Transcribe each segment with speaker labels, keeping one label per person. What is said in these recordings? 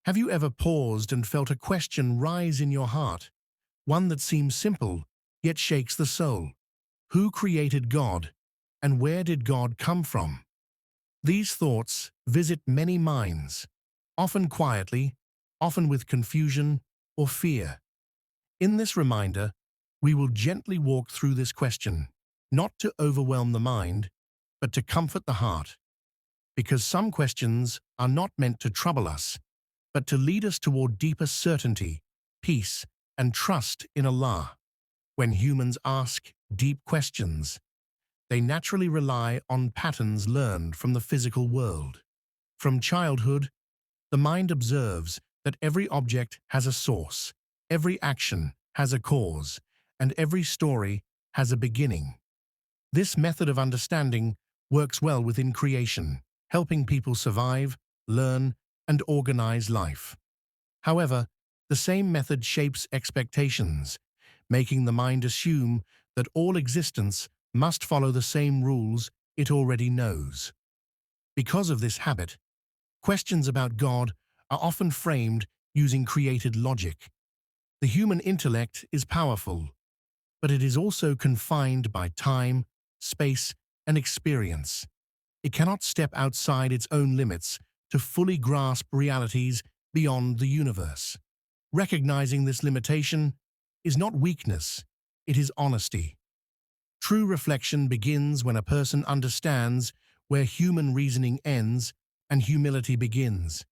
Speaker 1: Have you ever paused and felt a question rise in your heart, one that seems simple, yet shakes the soul? Who created God, and where did God come from? These thoughts visit many minds, often quietly, often with confusion or fear. In this reminder, we will gently walk through this question, not to overwhelm the mind, but to comfort the heart. Because some questions are not meant to trouble us, but to lead us toward deeper certainty, peace, and trust in Allah. When humans ask deep questions, they naturally rely on patterns learned from the physical world. From childhood, the mind observes that every object has a source, every action has a cause, and every story has a beginning. This method of understanding works well within creation, helping people survive, learn, and organize life. However, the same method shapes expectations, making the mind assume that all existence must follow the same rules it already knows. Because of this habit, questions about God are often framed using created logic. The human intellect is powerful, but it is also confined by time, space, and experience. It cannot step outside its own limits to fully grasp realities beyond the universe. Recognizing this limitation is not weakness, it is honesty. True reflection begins when a person understands where human reasoning ends and humility begins.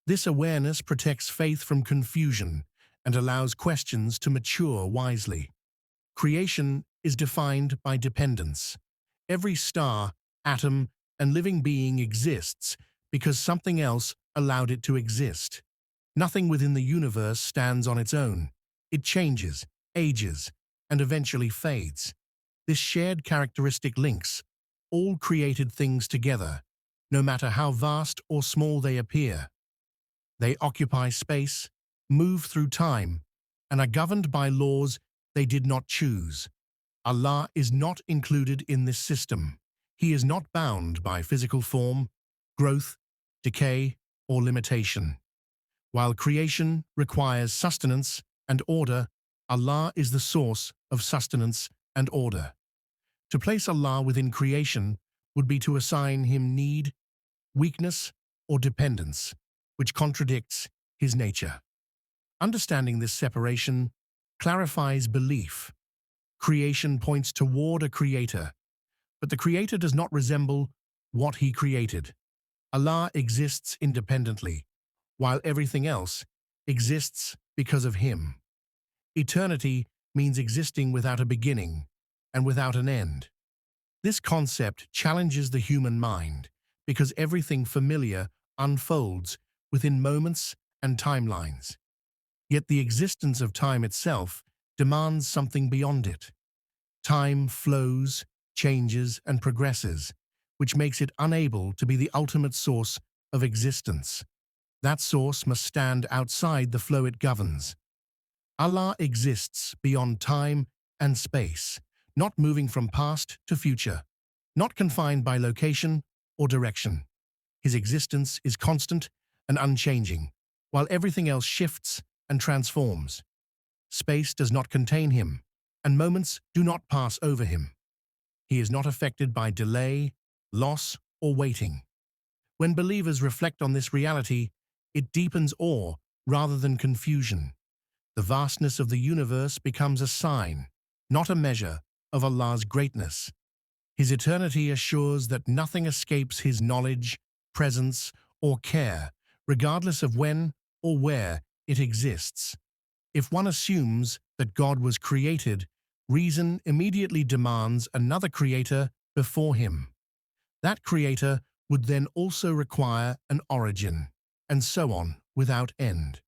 Speaker 1: This awareness protects faith from confusion and allows questions to mature wisely. Creation is defined by dependence. Every star, atom, and living being exists because something else allowed it to exist. Nothing within the universe stands on its own. It changes, ages, and eventually fades. This shared characteristic links all created things together, no matter how vast or small they appear. They occupy space, move through time, and are governed by laws they did not choose. Allah is not included in this system. He is not bound by physical form, growth, decay, or limitation. While creation requires sustenance and order, Allah is the source of sustenance and order. To place Allah within creation would be to assign him need, weakness, or dependence, which contradicts his nature. Understanding this separation clarifies belief. Creation points toward a creator, but the creator does not resemble what he created. Allah exists independently, while everything else exists because of him. Eternity means existing without a beginning and without an end. This concept challenges the human mind because everything familiar unfolds within moments and timelines. Yet the existence of time itself demands something beyond it. Time flows, changes, and progresses, which makes it unable to be the ultimate source of existence. That source must stand outside the flow it governs. Allah exists beyond time and space, not moving from past to future, not confined by location or direction. His existence is constant and unchanging, while everything else shifts and transforms. Space does not contain him, and moments do not pass over him. He is not affected by delay, loss, or waiting. When believers reflect on this reality, it deepens awe rather than confusion. The vastness of the universe becomes a sign, not a measure, of Allah's greatness. His eternity assures that nothing escapes his knowledge, presence, or care, regardless of when or where it exists. If one assumes that God was created, reason immediately demands another creator before him. That creator would then also require an origin, and so on without end.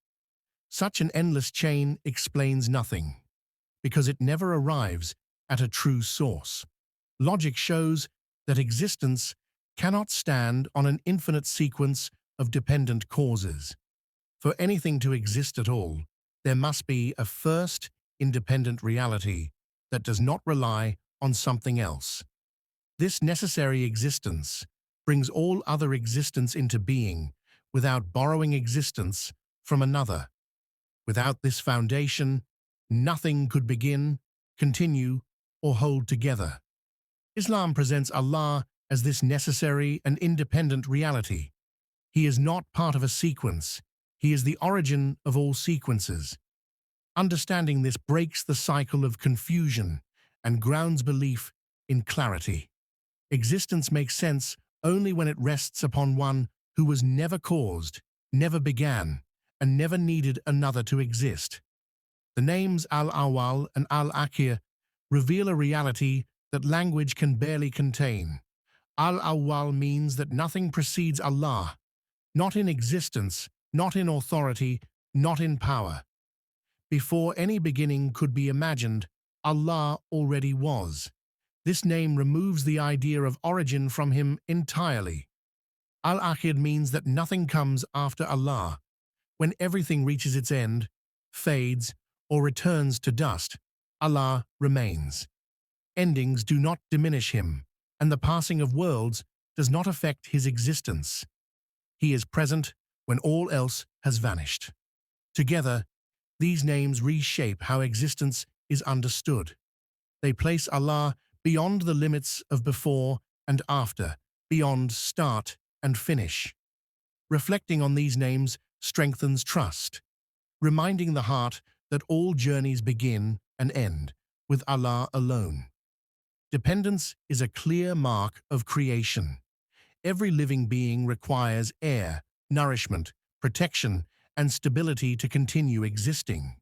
Speaker 1: Such an endless chain explains nothing, because it never arrives at a true source. Logic shows that existence cannot stand on an infinite sequence of dependent causes. For anything to exist at all, there must be a first, independent reality that does not rely on something else. This necessary existence brings all other existence into being without borrowing existence from another. Without this foundation, nothing could begin, continue, or hold together. Islam presents Allah as this necessary and independent reality. He is not part of a sequence. He is the origin of all sequences. Understanding this breaks the cycle of confusion and grounds belief in clarity. Existence makes sense only when it rests upon one who was never caused, never began, and never needed another to exist. The names Al-Awwal and Al-Akhir reveal a reality that language can barely contain. Al-Awwal means that nothing precedes Allah, not in existence, not in authority, not in power. Before any beginning could be imagined, Allah already was. This name removes the idea of origin from him entirely. Al-Akhir means that nothing comes after Allah. When everything reaches its end, fades, or returns to dust, Allah remains. Endings do not diminish him, and the passing of worlds does not affect his existence. He is present when all else has vanished. Together, these names reshape how existence is understood. They place Allah beyond the limits of before and after, beyond start and finish. Reflecting on these names strengthens trust, reminding the heart that all journeys begin and end with Allah alone. Dependence is a clear mark of creation. Every living being requires air, nourishment, protection, and stability to continue existing.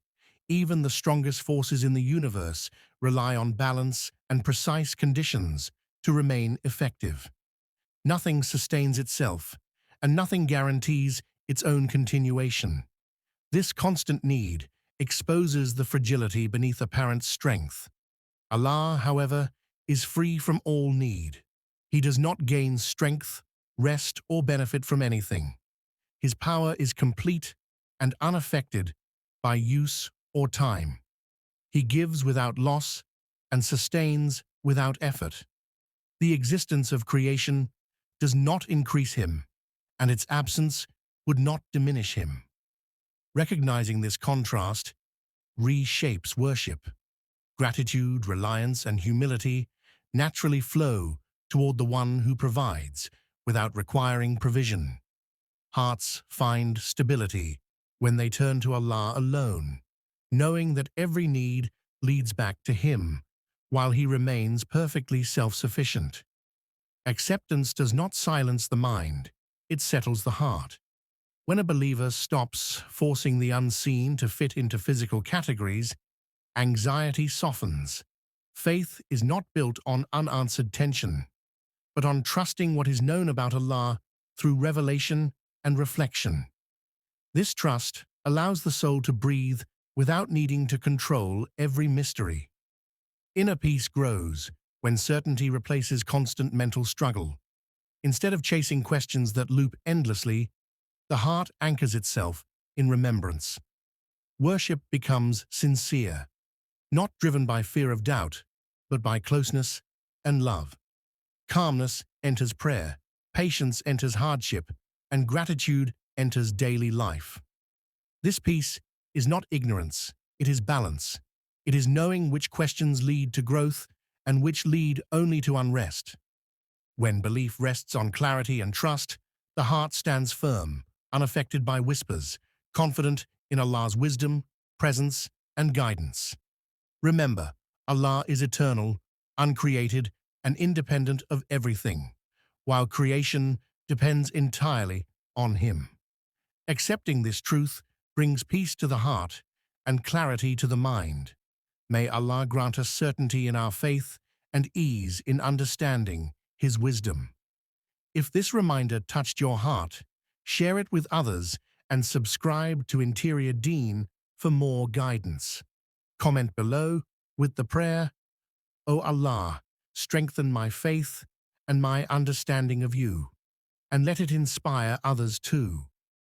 Speaker 1: Even the strongest forces in the universe rely on balance and precise conditions to remain effective. Nothing sustains itself, and nothing guarantees its own continuation. This constant need exposes the fragility beneath apparent strength. Allah, however, is free from all need. He does not gain strength, rest, or benefit from anything. His power is complete and unaffected by use or time. He gives without loss and sustains without effort. The existence of creation does not increase him, and its absence would not diminish him. Recognizing this contrast reshapes worship. Gratitude, reliance, and humility naturally flow toward the one who provides without requiring provision. Hearts find stability when they turn to Allah alone, knowing that every need leads back to Him, while He remains perfectly self-sufficient. Acceptance does not silence the mind, it settles the heart. When a believer stops forcing the unseen to fit into physical categories, anxiety softens. Faith is not built on unanswered tension, but on trusting what is known about Allah through revelation and reflection. This trust allows the soul to breathe without needing to control every mystery. Inner peace grows when certainty replaces constant mental struggle. Instead of chasing questions that loop endlessly, the heart anchors itself in remembrance. Worship becomes sincere, not driven by fear of doubt, but by closeness and love. Calmness enters prayer, patience enters hardship, and gratitude enters daily life. This peace is not ignorance, it is balance. It is knowing which questions lead to growth and which lead only to unrest. When belief rests on clarity and trust, the heart stands firm, unaffected by whispers, confident in Allah's wisdom, presence, and guidance. Remember, Allah is eternal, uncreated, and independent of everything, while creation depends entirely on Him. Accepting this truth brings peace to the heart and clarity to the mind. May Allah grant us certainty in our faith and ease in understanding His wisdom. If this reminder touched your heart, share it with others and subscribe to Interior Deen for more guidance. Comment below with the prayer, "O Allah, strengthen my faith and my understanding of you, and let it inspire others too."